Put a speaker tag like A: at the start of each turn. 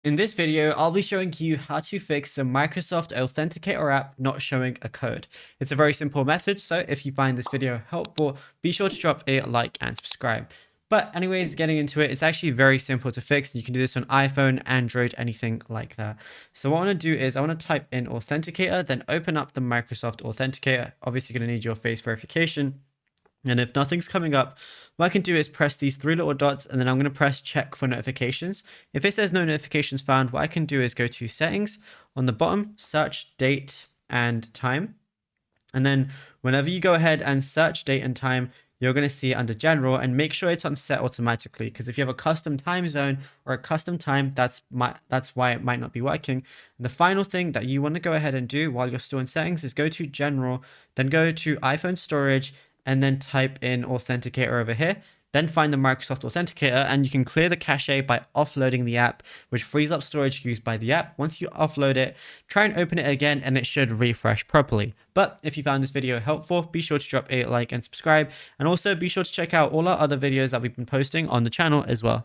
A: In this video, I'll be showing you how to fix the Microsoft Authenticator app not showing a code. It's a very simple method, so if you find this video helpful, be sure to drop a like and subscribe. But anyways, getting into it, it's actually very simple to fix. You can do this on iPhone, Android, anything like that. So what I want to do is I want to type in Authenticator, then open up the Microsoft Authenticator. Obviously, you're going to need your face verification. And if nothing's coming up, what I can do is press these three little dots and then I'm going to press check for notifications. If it says no notifications found, what I can do is go to settings on the bottom, search date and time. And then whenever you go ahead and search date and time, you're going to see it under general and make sure it's on set automatically. Because if you have a custom time zone or a custom time, that's why it might not be working. And the final thing that you want to go ahead and do while you're still in settings is go to general, then go to iPhone storage, and then type in Authenticator over here. Then find the Microsoft Authenticator and you can clear the cache by offloading the app, which frees up storage used by the app. Once you offload it, try and open it again and it should refresh properly. But if you found this video helpful, be sure to drop a like and subscribe. And also be sure to check out all our other videos that we've been posting on the channel as well.